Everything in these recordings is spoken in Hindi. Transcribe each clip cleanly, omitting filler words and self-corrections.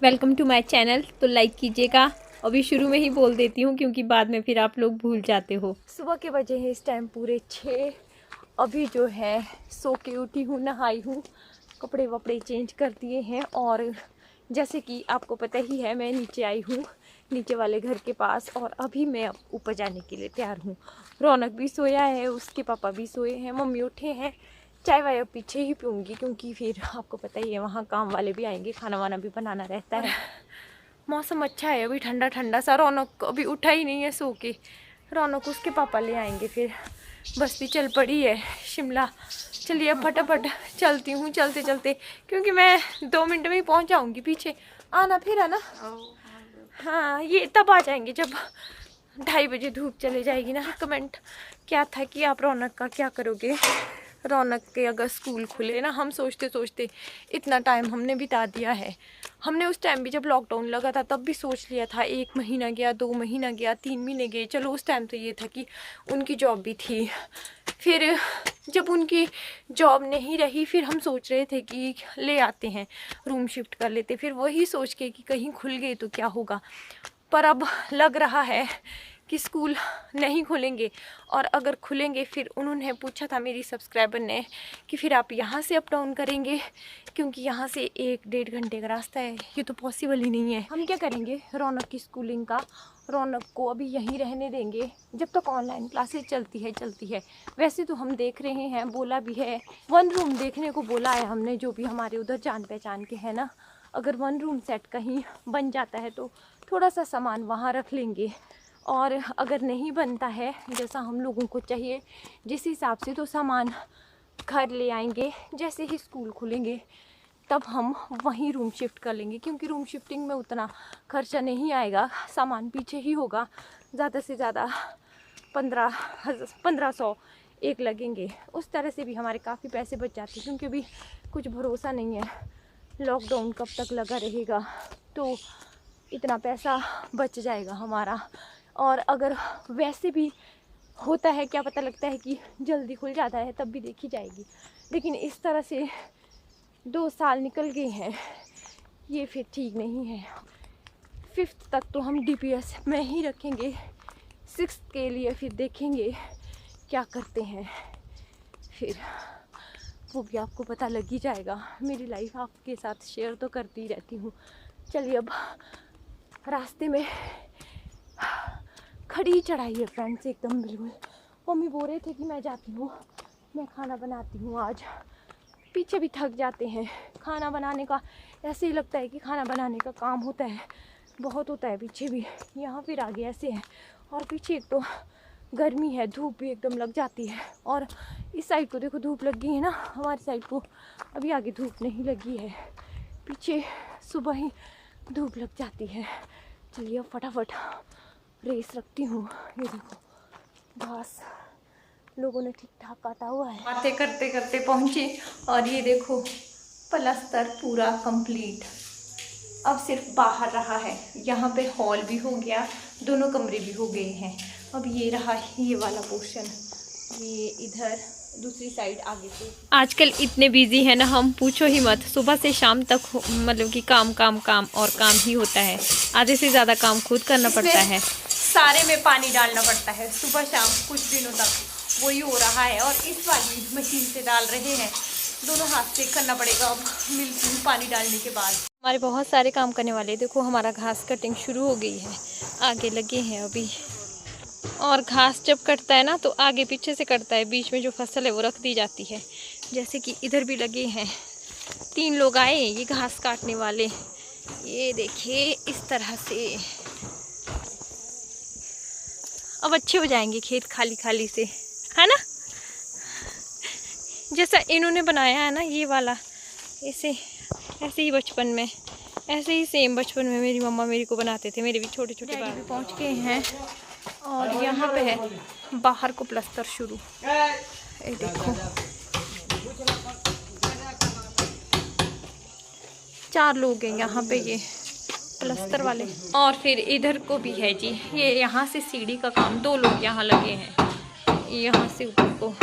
Welcome to my channel. तो लाइक कीजिएगा। अभी शुरू में ही बोल देती हूँ क्योंकि बाद में फिर आप लोग भूल जाते हो। सुबह के बजे हैं इस टाइम पूरे 6। अभी जो है सो के उठी हूँ, नहाई हूँ, कपड़े वपड़े चेंज कर दिए हैं। और जैसे कि आपको पता ही है, मैं नीचे आई हूँ, नीचे वाले घर के पास, और अभी मैं अब ऊपर जाने के लिए तैयार हूँ। रौनक भी सोया है, उसके पापा भी सोए हैं, मम्मी उठे हैं। चाय वाय अब पीछे ही पीऊँगी क्योंकि फिर आपको पता ही है वहाँ काम वाले भी आएंगे, खाना वाना भी बनाना रहता है। मौसम अच्छा है, अभी ठंडा ठंडा सा। रौनक अभी उठा ही नहीं है सो के। रौनक उसके पापा ले आएंगे, फिर बस भी चल पड़ी है शिमला। चलिए अब फटाफट चलती हूँ, चलते चलते, क्योंकि मैं 2 मिनट में ही पहुँच जाऊँगी। पीछे आना फिर है ना। हाँ, ये तब आ जाएंगे जब 2:30 बजे धूप चले जाएगी ना। कमेंट क्या था कि आप रौनक का क्या करोगे। रौनक के अगर स्कूल खुले ना, हम सोचते सोचते इतना टाइम हमने बिता दिया है। हमने उस टाइम भी जब लॉकडाउन लगा था तब भी सोच लिया था, 1 महीना गया, 2 महीना गया, 3 महीने गए। चलो उस टाइम तो ये था कि उनकी जॉब भी थी। फिर जब उनकी जॉब नहीं रही, फिर हम सोच रहे थे कि ले आते हैं, रूम शिफ्ट कर लेते। फिर वही सोच के कि कहीं खुल गए तो क्या होगा। पर अब लग रहा है कि स्कूल नहीं खुलेंगे, और अगर खुलेंगे फिर उन्होंने पूछा था मेरी सब्सक्राइबर ने कि फिर आप यहाँ से अप डाउन करेंगे, क्योंकि यहाँ से 1-1.5 घंटे का रास्ता है। ये तो पॉसिबल ही नहीं है। हम क्या करेंगे रौनक की स्कूलिंग का। रौनक को अभी यहीं रहने देंगे जब तक ऑनलाइन क्लासेस चलती है। वैसे तो हम देख रहे हैं, बोला भी है, 1 रूम देखने को बोला है हमने, जो भी हमारे उधर जान पहचान के है ना। अगर 1 रूम सेट कहीं बन जाता है तो थोड़ा सा सामान वहाँ रख लेंगे, और अगर नहीं बनता है जैसा हम लोगों को चाहिए जिस हिसाब से, तो सामान घर ले आएंगे। जैसे ही स्कूल खुलेंगे तब हम वहीं रूम शिफ्ट कर लेंगे, क्योंकि रूम शिफ्टिंग में उतना खर्चा नहीं आएगा, सामान पीछे ही होगा। ज़्यादा से ज़्यादा 1500 एक लगेंगे। उस तरह से भी हमारे काफ़ी पैसे बच जाते हैं, क्योंकि अभी कुछ भरोसा नहीं है लॉकडाउन कब तक लगा रहेगा। तो इतना पैसा बच जाएगा हमारा। और अगर वैसे भी होता है, क्या पता, लगता है कि जल्दी खुल जाता है, तब भी देखी जाएगी। लेकिन इस तरह से 2 साल निकल गए हैं, ये फिर ठीक नहीं है। 5th तक तो हम DPS में ही रखेंगे, 6th के लिए फिर देखेंगे क्या करते हैं। फिर वो भी आपको पता लग ही जाएगा। मेरी लाइफ आपके साथ शेयर तो करती ही रहती हूँ। चलिए अब रास्ते में खड़ी चढ़ाई है फ्रेंड्स, एकदम बिल्कुल। मम्मी बोल रहे थे कि मैं जाती हूँ, मैं खाना बनाती हूँ आज। पीछे भी थक जाते हैं खाना बनाने का। ऐसे ही लगता है कि खाना बनाने का काम होता है, बहुत होता है पीछे भी। यहाँ फिर आगे ऐसे है, और पीछे एक तो गर्मी है, धूप भी एकदम लग जाती है। और इस साइड को देखो धूप लग गई है ना, हमारी साइड को अभी आगे धूप नहीं लगी है, पीछे सुबह ही धूप लग जाती है। चलिए अब फटाफट रेस रखती हूँ। ये देखो घास लोगों ने ठीक ठाक काटा हुआ है। बातें करते करते पहुँची, और ये देखो प्लास्टर पूरा कंप्लीट। अब सिर्फ बाहर रहा है। यहाँ पे हॉल भी हो गया, दोनों कमरे भी हो गए हैं। अब ये रहा ये वाला पोर्शन, ये इधर दूसरी साइड आगे से। आजकल इतने बिजी है ना, हम पूछो ही मत। सुबह से शाम तक मतलब कि काम काम काम और काम ही होता है। आधे से ज़्यादा काम खुद करना पड़ता है। सारे में पानी डालना पड़ता है सुबह शाम, कुछ दिनों तक वही हो रहा है। और इस वाली मशीन से डाल रहे हैं, दोनों हाथ से करना पड़ेगा अब मिलती हूँ पानी डालने के बाद। हमारे बहुत सारे काम करने वाले। देखो हमारा घास कटिंग शुरू हो गई है, आगे लगे हैं अभी। और घास जब कटता है ना तो आगे पीछे से कटता है, बीच में जो फसल है वो रख दी जाती है। जैसे कि इधर भी लगे हैं, 3 लोग आए ये घास काटने वाले। ये देखिए इस तरह से अब अच्छे हो जाएंगे खेत खाली खाली से, है ना। जैसा इन्होंने बनाया है ना ये वाला, ऐसे ऐसे ही बचपन में, ऐसे ही सेम बचपन में मेरी मम्मा मेरे को बनाते थे। मेरे भी छोटे छोटे बाल। पहुँच गए हैं, और यहाँ पे है बाहर को प्लास्टर शुरू। ये देखो 4 लोग हैं यहाँ पे ये प्लास्टर वाले। और फिर इधर को भी है जी, ये यहाँ से सीढ़ी का काम, 2 लोग यहाँ लगे हैं। यहाँ से ऊपर को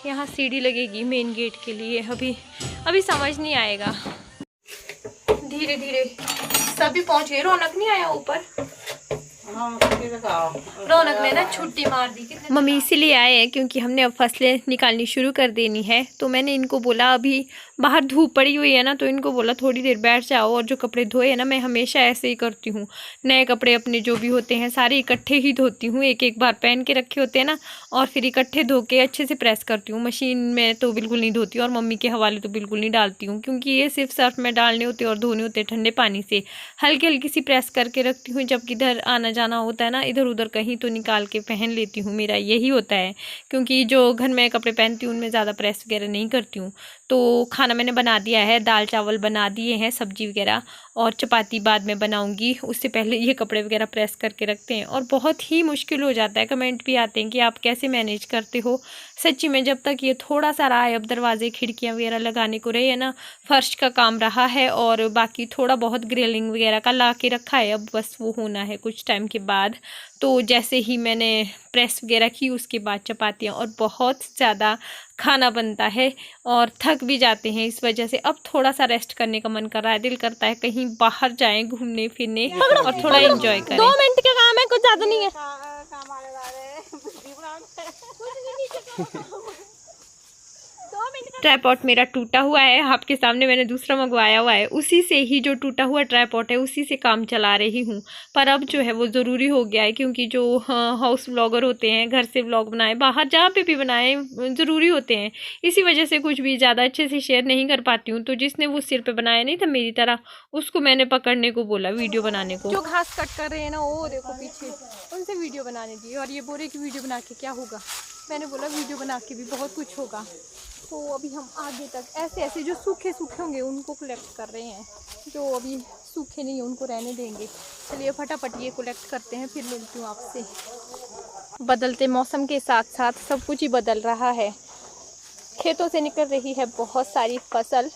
यहाँ सीढ़ी लगेगी मेन गेट के लिए। अभी समझ नहीं आएगा, धीरे धीरे सभी पहुंचे। रौनक नहीं आया ऊपर, रौनक ने ना छुट्टी मार दी। मम्मी इसीलिए आए हैं क्योंकि हमने अब फसलें निकालनी शुरू कर देनी है। तो मैंने इनको बोला, अभी बाहर धूप पड़ी हुई है ना, तो इनको बोला थोड़ी देर बैठ जाओ। और जो कपड़े धोए हैं ना, मैं हमेशा ऐसे ही करती हूँ, नए कपड़े अपने जो भी होते हैं सारे इकट्ठे ही धोती हूँ। एक एक बार पहन के रखे होते हैं ना, और फिर इकट्ठे धो के अच्छे से प्रेस करती हूँ। मशीन में तो बिल्कुल नहीं धोती और मम्मी के हवाले तो बिल्कुल नहीं डालती हूँ, क्योंकि ये सिर्फ सर्फ में डालने होते और धोने होते ठंडे पानी से। हल्की हल्की सी प्रेस करके रखती हूँ। जब किधर आना जाना होता है ना, इधर उधर कहीं, तो निकाल के पहन लेती हूँ। मेरा यही होता है, क्योंकि जो घर में कपड़े पहनती हूँ उनमें ज़्यादा प्रेस वगैरह नहीं करती हूँ। तो खाना मैंने बना दिया है, दाल चावल बना दिए हैं, सब्जी वगैरह, और चपाती बाद में बनाऊंगी। उससे पहले ये कपड़े वगैरह प्रेस करके रखते हैं। और बहुत ही मुश्किल हो जाता है। कमेंट भी आते हैं कि आप कैसे मैनेज करते हो। सच्ची में जब तक ये थोड़ा सा रहा है, अब दरवाजे खिड़कियाँ वगैरह लगाने को रहे है ना, फर्श का काम रहा है, और बाकी थोड़ा बहुत ग्रिलिंग वगैरह का ला के रखा है। अब बस वो होना है कुछ टाइम के बाद। तो जैसे ही मैंने प्रेस वगैरह की, उसके बाद चपातियाँ, और बहुत ज़्यादा खाना बनता है और थक भी जाते हैं इस वजह से। अब थोड़ा सा रेस्ट करने का मन कर रहा है, दिल करता है कहीं बाहर जाएं घूमने फिरने और थोड़ा एंजॉय करें। 2 मिनट का काम है, कुछ ज़्यादा नहीं है। ट्राइपॉड मेरा टूटा हुआ है, आपके सामने मैंने दूसरा मंगवाया हुआ है। उसी से ही, जो टूटा हुआ ट्राइपॉड है उसी से काम चला रही हूँ। पर अब जो है वो ज़रूरी हो गया है, क्योंकि जो हाउस व्लॉगर होते हैं, घर से व्लॉग बनाए, बाहर जहाँ पे भी बनाए, ज़रूरी होते हैं। इसी वजह से कुछ भी ज़्यादा अच्छे से शेयर नहीं कर पाती हूँ। तो जिसने वो सिर पर बनाया नहीं था मेरी तरह, उसको मैंने पकड़ने को बोला वीडियो बनाने को। जो घास कट कर रहे हैं ना, वो देखो पीछे, उनसे वीडियो बनाने दी। और ये बोल रहे कि वीडियो बना के क्या होगा। मैंने बोला वीडियो बना के भी बहुत कुछ होगा। तो अभी हम आगे तक ऐसे ऐसे जो सूखे सूखे होंगे उनको कलेक्ट कर रहे हैं, जो अभी सूखे नहीं है उनको रहने देंगे। चलिए फटाफट ये कलेक्ट करते हैं, फिर मिलती हूँ आपसे। बदलते मौसम के साथ साथ सब कुछ ही बदल रहा है। खेतों से निकल रही है बहुत सारी फसल,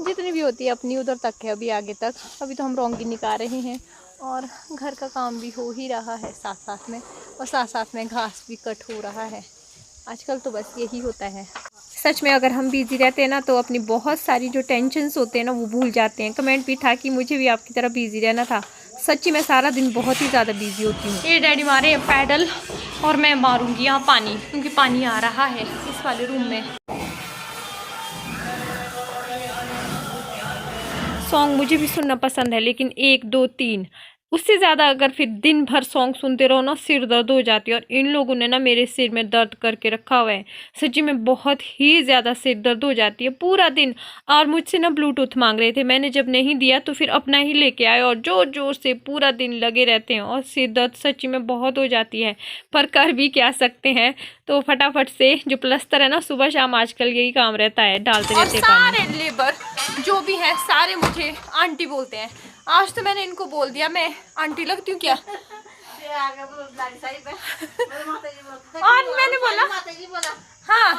जितनी भी होती है अपनी उधर तक है, अभी आगे तक। अभी तो हम रोंगी निकाल रहे हैं, और घर का काम भी हो ही रहा है साथ साथ में, और साथ साथ में घास भी कट हो रहा है। आजकल तो बस यही होता है। सच में अगर हम बिजी रहते हैं ना, तो अपनी बहुत सारी जो टेंशन्स होते हैं ना, वो भूल जाते हैं। कमेंट भी था कि मुझे भी आपकी तरह बिजी रहना था। सच्ची मैं सारा दिन बहुत ही ज़्यादा बिजी होती हूँ। ये डैडी मारे हैं पैडल, और मैं मारूंगी यहाँ पानी, क्योंकि पानी आ रहा है इस वाले रूम में। सॉन्ग मुझे भी सुनना पसंद है, लेकिन 1 2 3 उससे ज़्यादा अगर फिर दिन भर सॉन्ग सुनते रहो ना, सिर दर्द हो जाती है। और इन लोगों ने ना मेरे सिर में दर्द करके रखा हुआ है। सच्ची में बहुत ही ज़्यादा सिर दर्द हो जाती है पूरा दिन। और मुझसे ना ब्लूटूथ मांग रहे थे, मैंने जब नहीं दिया तो फिर अपना ही लेके आए, और जोर जोर से पूरा दिन लगे रहते हैं। और सिर दर्द सच्ची में बहुत हो जाती है, पर कर भी क्या सकते हैं। तो फटाफट से जो प्लस्तर है ना, सुबह शाम आजकल यही काम रहता है, डालते रहते हैं पानी। सारे लेबर जो भी है सारे मुझे आंटी बोलते हैं। आज तो मैंने इनको बोल दिया मैं आंटी लगती हूँ क्या। और मैंने बोला हाँ,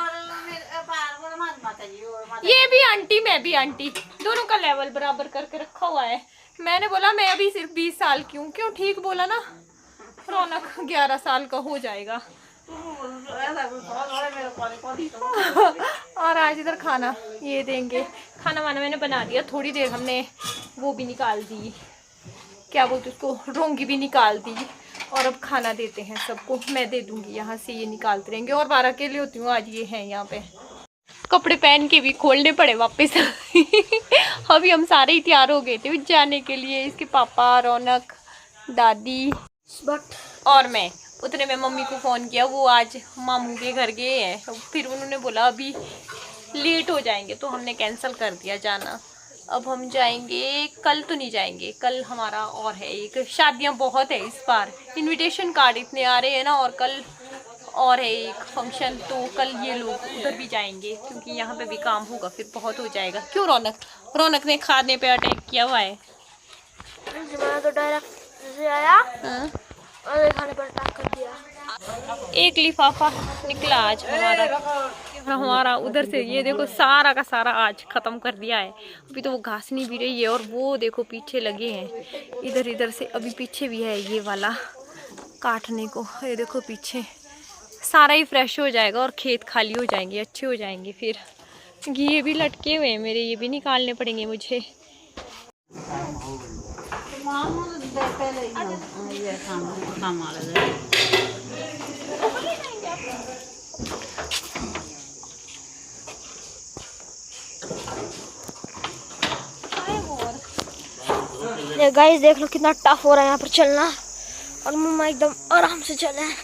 ये भी आंटी मैं भी आंटी, दोनों का लेवल बराबर करके रखा हुआ है। मैंने बोला मैं अभी सिर्फ 20 साल की हूँ। क्यों, ठीक बोला ना। रौनक 11 साल का हो जाएगा। और आज इधर खाना ये देंगे। खाना वाना मैंने बना दिया, थोड़ी देर हमने वो भी निकाल दी, क्या बोलते उसको, रोंगी भी निकाल दी। और अब खाना देते हैं सबको, मैं दे दूंगी यहाँ से, ये निकालते रहेंगे। और 12 अकेले होती हूँ, आज ये हैं यहाँ पे। कपड़े पहन के भी खोलने पड़े वापस। अभी हम सारे ही तैयार हो गए थे जाने के लिए। इसके पापा, रौनक, दादी और मैं। उतने में मम्मी को फ़ोन किया, वो आज मामू के घर गए हैं। फिर उन्होंने बोला अभी लेट हो जाएंगे, तो हमने कैंसिल कर दिया जाना। अब हम जाएंगे, कल तो नहीं जाएंगे, कल हमारा और है एक, शादियां बहुत है इस बार, इनविटेशन कार्ड इतने आ रहे हैं ना, और कल और है एक फंक्शन। तो कल ये लोग उधर भी जाएंगे, क्योंकि यहाँ पे भी काम होगा, फिर बहुत हो जाएगा। क्यों रौनक, रौनक ने खाने पे अटैक किया हुआ है। तो डायरेक्ट से आया और खाने पर अटैक कर दिया। एक लिफाफा निकला आज हमारा उधर से। ये देखो सारा का सारा आज ख़त्म कर दिया है। अभी तो वो घास नहीं भी रही है, और वो देखो पीछे लगे हैं इधर इधर से। अभी पीछे भी है ये वाला काटने को, ये देखो पीछे। सारा ही फ्रेश हो जाएगा और खेत खाली हो जाएंगे, अच्छे हो जाएंगे फिर। क्योंकि ये भी लटके हुए हैं मेरे, ये भी निकालने पड़ेंगे मुझे। ये काम आ रहा है। ये गाइस देख लो कितना टफ हो रहा है यहाँ पर चलना, और मम्मा एकदम आराम से चले हैं।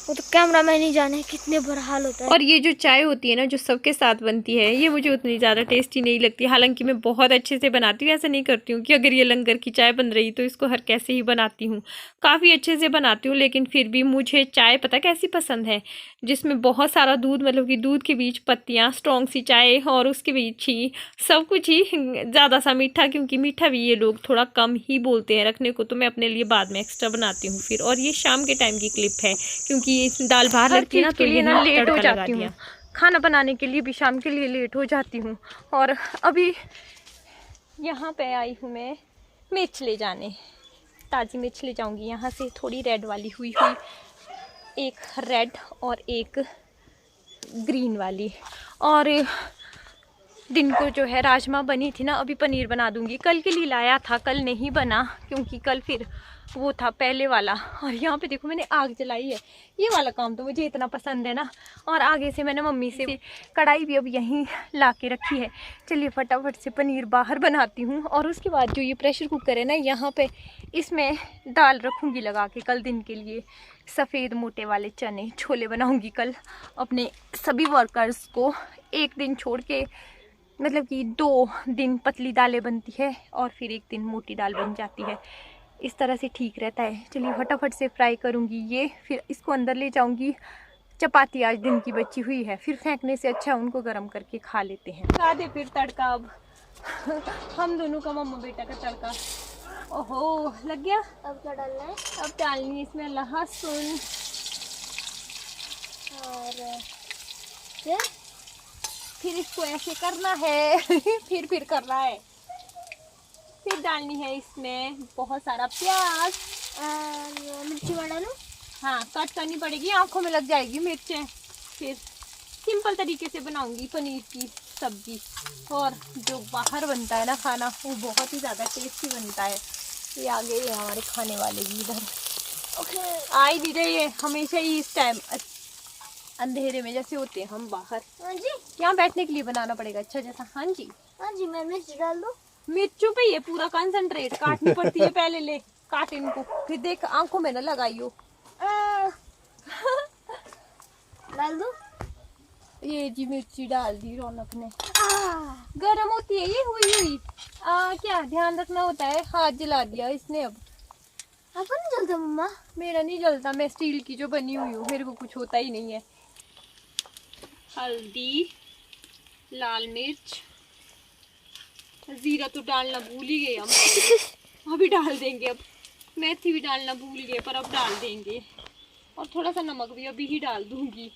वो तो कैमरा मैन नहीं जाने कितने बुरा हाल होता है। और ये जो चाय होती है ना, जो सबके साथ बनती है, ये मुझे उतनी ज़्यादा टेस्टी नहीं लगती। हालांकि मैं बहुत अच्छे से बनाती हूँ, ऐसा नहीं करती हूँ कि अगर ये लंगर की चाय बन रही तो इसको हर कैसे ही बनाती हूँ। काफ़ी अच्छे से बनाती हूँ, लेकिन फिर भी मुझे चाय पता कैसी पसंद है, जिसमें बहुत सारा दूध, मतलब कि दूध के बीच पत्तियाँ, स्ट्रॉन्ग सी चाय, और उसके बीच ही सब कुछ ही ज़्यादा सा मीठा, क्योंकि मीठा भी ये लोग थोड़ा कम ही बोलते हैं रखने को, तो मैं अपने लिए बाद में एक्स्ट्रा बनाती हूँ फिर। और ये शाम के टाइम की क्लिप है, क्योंकि ये दाल बाहर लगती है ना, तो ये ना लेट हो जाती हूँ। खाना बनाने के लिए भी शाम के लिए लेट हो जाती हूँ। और अभी यहाँ पे आई हूँ मैं मिर्च ले जाने, ताज़ी मिर्च ले जाऊँगी यहाँ से, थोड़ी रेड वाली हुई, एक रेड और एक ग्रीन वाली। और दिन को जो है राजमा बनी थी ना, अभी पनीर बना दूंगी। कल के लिए लाया था, कल नहीं बना क्योंकि कल फिर वो था पहले वाला। और यहाँ पे देखो मैंने आग जलाई है, ये वाला काम तो मुझे इतना पसंद है ना। और आगे से मैंने मम्मी से कढ़ाई भी अब यहीं ला के रखी है। चलिए फटाफट से पनीर बाहर बनाती हूँ। और उसके बाद जो ये प्रेशर कुकर है ना, यहाँ पे इसमें दाल रखूँगी लगा के कल दिन के लिए। सफ़ेद मोटे वाले चने छोले बनाऊँगी कल अपने सभी वर्कर्स को। एक दिन छोड़ के, मतलब कि 2 दिन पतली दालें बनती है और फिर एक दिन मोटी दाल बन जाती है। इस तरह से ठीक रहता है। चलिए फटाफट से फ्राई करूँगी ये, फिर इसको अंदर ले जाऊँगी। चपाती आज दिन की बची हुई है, फिर फेंकने से अच्छा उनको गर्म करके खा लेते हैं। खा दे फिर तड़का अब हम दोनों का, मम्मा बेटा का तड़का। ओहो लग गया। अब क्या डालना है? अब डालनी है इसमें लहसुन, और फिर इसको ऐसे करना है फिर करना है। फिर डालनी है इसमें बहुत सारा प्याज, मिर्ची डालूं? हाँ कट करनी पड़ेगी, आंखों में लग जाएगी मिर्चें। फिर सिंपल तरीके से बनाऊंगी पनीर की सब्जी। और जो बाहर बनता है ना खाना, वो बहुत ही ज़्यादा टेस्टी बनता है। ये आ गए हमारे खाने वाले भी इधर। ओके, आ ही नहीं रही है हमेशा ही इस टाइम अंधेरे में जैसे होते हैं हम बाहर। हाँ जी, यहाँ बैठने के लिए बनाना पड़ेगा अच्छा जैसा। हाँ जी, हाँ जी, मैं मिर्च डाल दूं? मिर्चों पे ये पूरा कंसंट्रेट काटनी पड़ती है पहले। ले काट इनको, फिर देख आंखों में ना लगाइयो। डाल दूं? ये जी मिर्ची डाल दी रौनक ने। गरम होती है ये हुई। क्या ध्यान रखना होता है, हाथ जला दिया इसने। अब आपको नहीं जलता मम्मा? मेरा नहीं जलता, मैं स्टील की जो बनी हुई हूँ, मेरे को कुछ होता ही नहीं है। हल्दी, लाल मिर्च, जीरा तो डालना भूल ही गए हम अभी डाल देंगे। अब मेथी भी डालना भूल गए, पर अब डाल देंगे। और थोड़ा सा नमक भी अभी ही डाल दूंगी,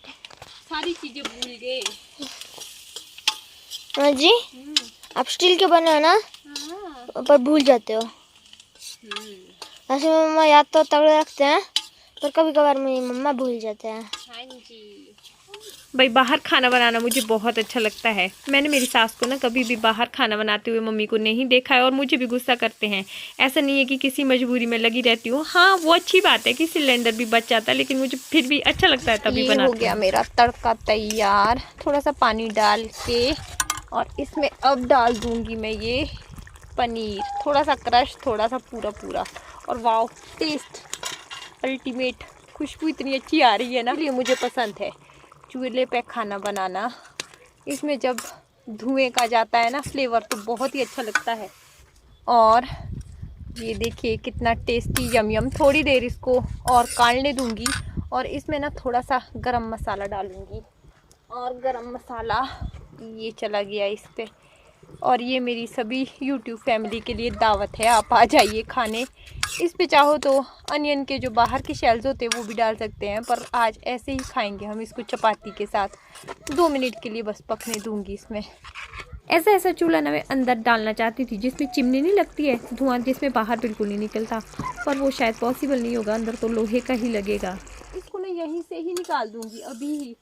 सारी चीजें भूल गए। हाँ जी, आप स्टील के बने हो ना, हाँ। पर भूल जाते हो। ऐसे मम्मा याद तो तगड़े रखते हैं, पर कभी कभार मेरी मम्मा भूल जाते हैं। हाँ जी भाई, बाहर खाना बनाना मुझे बहुत अच्छा लगता है। मैंने मेरी सास को ना कभी भी बाहर खाना बनाते हुए मम्मी को नहीं देखा है, और मुझे भी गुस्सा करते हैं। ऐसा नहीं है कि किसी मजबूरी में लगी रहती हूँ। हाँ वो अच्छी बात है कि सिलेंडर भी बच जाता है, लेकिन मुझे फिर भी अच्छा लगता है तभी बनाती हूँ। हो गया मेरा तड़का तैयार। थोड़ा सा पानी डाल के, और इसमें अब डाल दूंगी मैं ये पनीर, थोड़ा सा क्रश, थोड़ा सा पूरा। और वाओ टेस्ट अल्टीमेट, खुशबू इतनी अच्छी आ रही है ना, ये मुझे पसंद है चूल्हे पे खाना बनाना। इसमें जब धुएं का जाता है ना फ्लेवर, तो बहुत ही अच्छा लगता है। और ये देखिए कितना टेस्टी यम। थोड़ी देर इसको और काढ़ने दूंगी, और इसमें ना थोड़ा सा गरम मसाला डालूंगी। और गरम मसाला ये चला गया इस पे। और ये मेरी सभी YouTube फैमिली के लिए दावत है, आप आ जाइए खाने। इस पे चाहो तो अनियन के जो बाहर के शेल्स होते हैं वो भी डाल सकते हैं, पर आज ऐसे ही खाएंगे हम इसको चपाती के साथ। 2 मिनट के लिए बस पकने दूंगी इसमें। ऐसा चूल्हा ना मैं अंदर डालना चाहती थी जिसमें चिमनी नहीं लगती है, धुआं जिसमें बाहर बिल्कुल नहीं निकलता, पर वो शायद पॉसिबल नहीं होगा, अंदर तो लोहे का ही लगेगा। इसको ना यहीं से ही निकाल दूंगी अभी ही,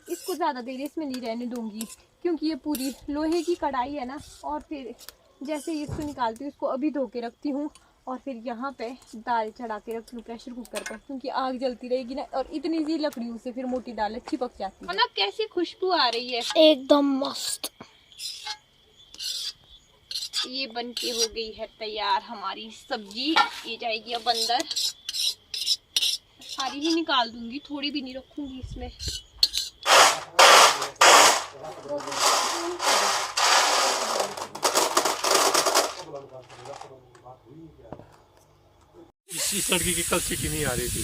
इसको ज़्यादा देर इसमें नहीं रहने दूंगी, क्योंकि ये पूरी लोहे की कढ़ाई है ना। और फिर जैसे ही इसको निकालती हूँ, इसको अभी धो के रखती हूँ, और फिर यहाँ पे दाल चढ़ा के रख लूँ प्रेशर कुकर पर, क्योंकि आग जलती रहेगी ना, और इतनी सी लकड़ियों से फिर मोटी दाल अच्छी पक जाती है ना। कैसी खुशबू आ रही है, एकदम मस्त। ये बन के हो गई है तैयार हमारी सब्जी। ये जाएगी अब अंदर, सारी ही निकाल दूंगी, थोड़ी भी नहीं रखूंगी इसमें। इस लड़की की कल सीटी नहीं आ रही थी,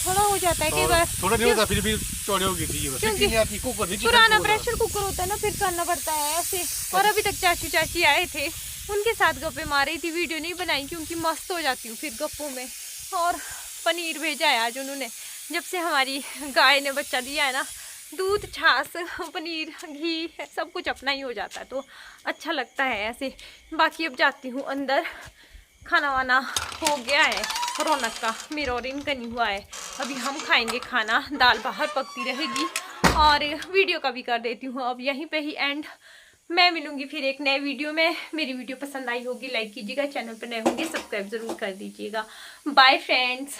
थोड़ा हो जाता है कि बस थोड़ा नहीं होता, फिर भी चौड़े हो गई थी। क्योंकि नहीं आती, कुकर नहीं पुराना प्रेशर कुकर होता है ना, फिर करना पड़ता है ऐसे। और अभी तक चाचू चाची आए थे, उनके साथ गप्पे मार रही थी, वीडियो नहीं बनाई क्योंकि मस्त हो जाती हूँ फिर गप्पों में। और पनीर भेजा है आज उन्होंने, जब से हमारी गाय ने बच्चा दिया है ना, दूध छाछ पनीर घी सब कुछ अपना ही हो जाता है, तो अच्छा लगता है ऐसे। बाकी अब जाती हूँ अंदर, खाना वाना हो गया है रौनक का, मेरा और इनका नहीं हुआ है। अभी हम खाएंगे खाना, दाल बाहर पकती रहेगी, और वीडियो का भी कर देती हूँ अब यहीं पे ही एंड। मैं मिलूंगी फिर एक नए वीडियो में। मेरी वीडियो पसंद आई होगी लाइक कीजिएगा, चैनल पर नए होंगे सब्सक्राइब ज़रूर कर दीजिएगा। Bye friends.